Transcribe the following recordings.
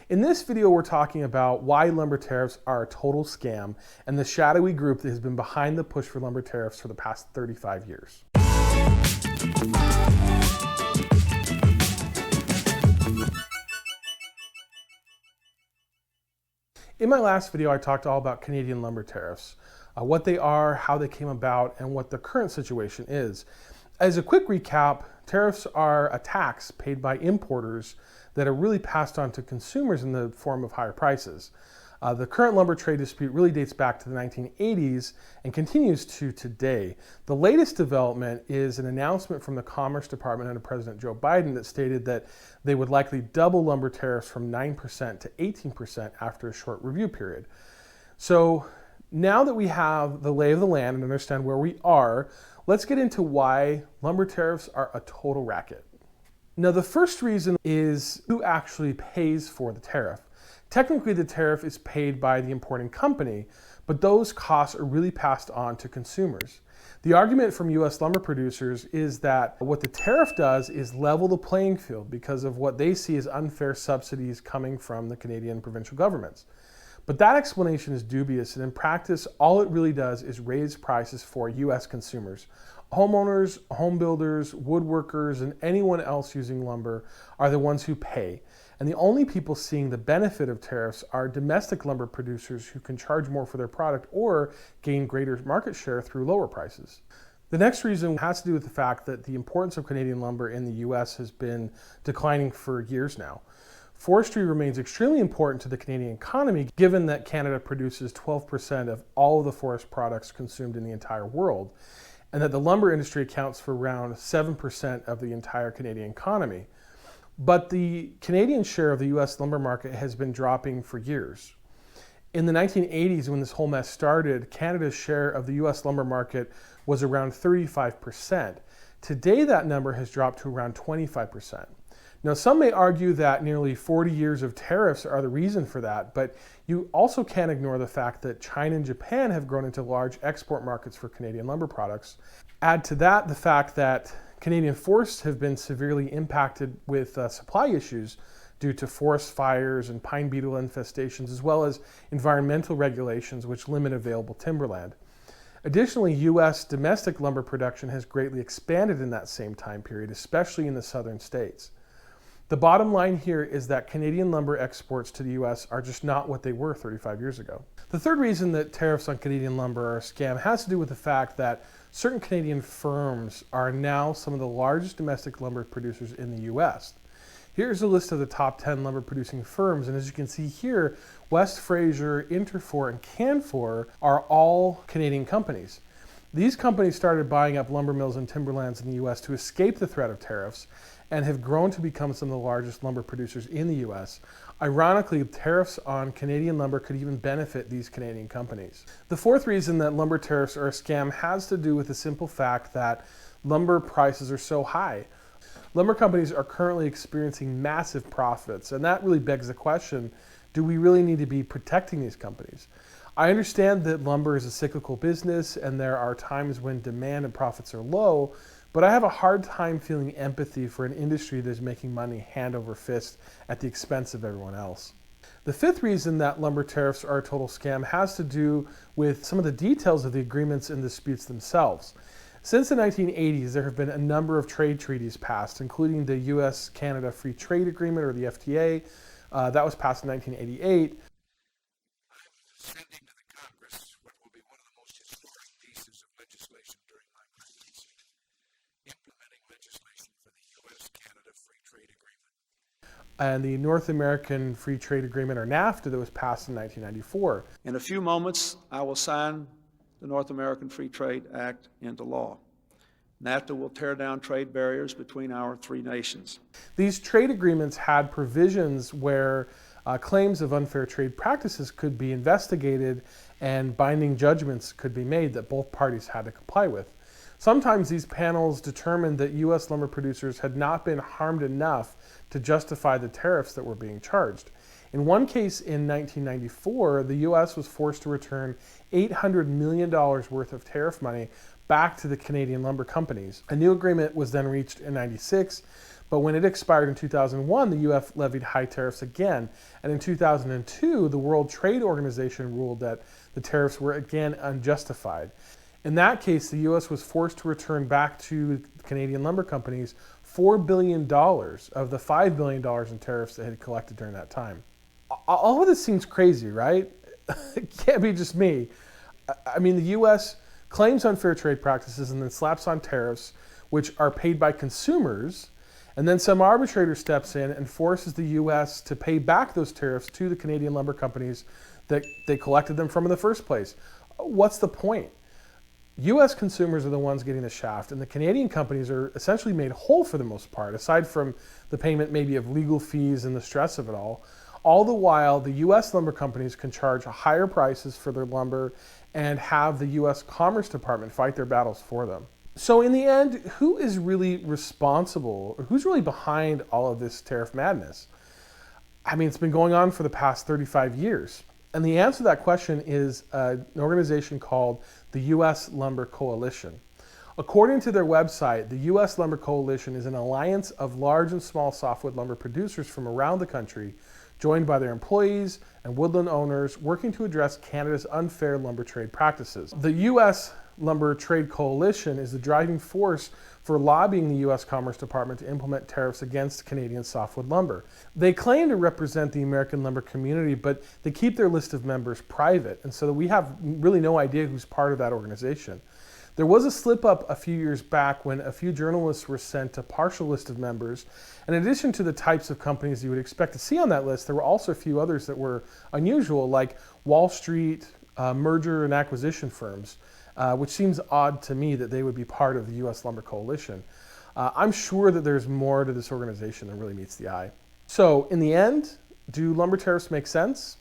In this video, we're talking about why lumber tariffs are a total scam and the shadowy group that has been behind the push for lumber tariffs for the past 35 years. In my last video, I talked all about Canadian lumber tariffs, what they are, how they came about, and what the current situation is. As a quick recap, tariffs are a tax paid by importers that are really passed on to consumers in the form of higher prices. The current lumber trade dispute really dates back to the 1980s and continues to today. The latest development is an announcement from the Commerce Department under President Joe Biden that stated that they would likely double lumber tariffs from 9% to 18% after a short review period. So now that we have the lay of the land and understand where we are, let's get into why lumber tariffs are a total racket. Now, the first reason is who actually pays for the tariff. Technically, the tariff is paid by the importing company, but those costs are really passed on to consumers. The argument from U.S. lumber producers is that what the tariff does is level the playing field because of what they see as unfair subsidies coming from the Canadian provincial governments. But that explanation is dubious, and in practice, all it really does is raise prices for U.S. consumers. Homeowners, home builders, woodworkers, and anyone else using lumber are the ones who pay. And the only people seeing the benefit of tariffs are domestic lumber producers who can charge more for their product or gain greater market share through lower prices. The next reason has to do with the fact that the importance of Canadian lumber in the U.S. has been declining for years now. Forestry remains extremely important to the Canadian economy, given that Canada produces 12% of all of the forest products consumed in the entire world, and that the lumber industry accounts for around 7% of the entire Canadian economy. But the Canadian share of the U.S. lumber market has been dropping for years. In the 1980s, when this whole mess started, Canada's share of the U.S. lumber market was around 35%. Today, that number has dropped to around 25%. Now, some may argue that nearly 40 years of tariffs are the reason for that, but you also can't ignore the fact that China and Japan have grown into large export markets for Canadian lumber products. Add to that the fact that Canadian forests have been severely impacted with supply issues due to forest fires and pine beetle infestations, as well as environmental regulations which limit available timberland. Additionally, U.S. domestic lumber production has greatly expanded in that same time period, especially in the southern states. The bottom line here is that Canadian lumber exports to the U.S. are just not what they were 35 years ago. The third reason that tariffs on Canadian lumber are a scam has to do with the fact that certain Canadian firms are now some of the largest domestic lumber producers in the U.S. Here's a list of the top 10 lumber producing firms, and as you can see here, West Fraser, Interfor, and Canfor are all Canadian companies. These companies started buying up lumber mills and timberlands in the U.S. to escape the threat of tariffs and have grown to become some of the largest lumber producers in the U.S. Ironically, tariffs on Canadian lumber could even benefit these Canadian companies. The fourth reason that lumber tariffs are a scam has to do with the simple fact that lumber prices are so high. Lumber companies are currently experiencing massive profits, and that really begs the question, do we really need to be protecting these companies? I understand that lumber is a cyclical business and there are times when demand and profits are low, but I have a hard time feeling empathy for an industry that is making money hand over fist at the expense of everyone else. The fifth reason that lumber tariffs are a total scam has to do with some of the details of the agreements and disputes themselves. Since the 1980s, there have been a number of trade treaties passed, including the U.S.-Canada Free Trade Agreement, or the FTA. That was passed in 1988. Sending to the Congress what will be one of the most historic pieces of legislation during my presidency, implementing legislation for the U.S.-Canada Free Trade Agreement. And the North American Free Trade Agreement, or NAFTA, that was passed in 1994. In a few moments, I will sign the North American Free Trade Act into law. NAFTA will tear down trade barriers between our three nations. These trade agreements had provisions where claims of unfair trade practices could be investigated and binding judgments could be made that both parties had to comply with. Sometimes these panels determined that U.S. lumber producers had not been harmed enough to justify the tariffs that were being charged. In one case in 1994, the U.S. was forced to return $800 million worth of tariff money back to the Canadian lumber companies. A new agreement was then reached in 96, But when it expired in 2001, the US levied high tariffs again. And in 2002, the World Trade Organization ruled that the tariffs were again unjustified. In that case, the US was forced to return back to Canadian lumber companies $4 billion of the $5 billion in tariffs they had collected during that time. All of this seems crazy, right? It can't be just me. I mean, the US claims unfair trade practices and then slaps on tariffs, which are paid by consumers, and then some arbitrator steps in and forces the US to pay back those tariffs to the Canadian lumber companies that they collected them from in the first place. What's the point? US consumers are the ones getting the shaft, and the Canadian companies are essentially made whole for the most part, aside from the payment maybe of legal fees and the stress of it all. All the while, the US lumber companies can charge higher prices for their lumber and have the US Commerce Department fight their battles for them. So in the end, who is really responsible, or who's really behind all of this tariff madness? I mean, it's been going on for the past 35 years. And the answer to that question is an organization called the US Lumber Coalition. According to their website, the US Lumber Coalition is an alliance of large and small softwood lumber producers from around the country, joined by their employees and woodland owners, working to address Canada's unfair lumber trade practices. The US Lumber Trade Coalition is the driving force for lobbying the US Commerce Department to implement tariffs against Canadian softwood lumber. They claim to represent the American lumber community, but they keep their list of members private, and so we have really no idea who's part of that organization. There was a slip up a few years back when a few journalists were sent a partial list of members. In addition to the types of companies you would expect to see on that list, there were also a few others that were unusual, like Wall Street merger and acquisition firms, which seems odd to me that they would be part of the US Lumber Coalition. I'm sure that there's more to this organization than really meets the eye. So in the end, do lumber tariffs make sense?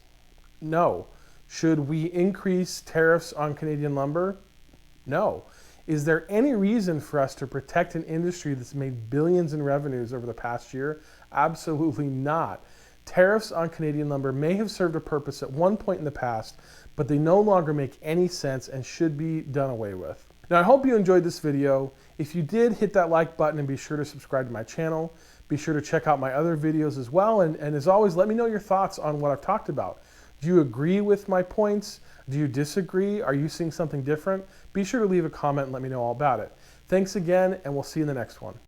No. Should we increase tariffs on Canadian lumber? No. Is there any reason for us to protect an industry that's made billions in revenues over the past year? Absolutely not. Tariffs on Canadian lumber may have served a purpose at one point in the past, but they no longer make any sense and should be done away with. Now, I hope you enjoyed this video. If you did, hit that like button and be sure to subscribe to my channel. Be sure to check out my other videos as well. And as always, let me know your thoughts on what I've talked about. Do you agree with my points? Do you disagree? Are you seeing something different? Be sure to leave a comment and let me know all about it. Thanks again, and we'll see you in the next one.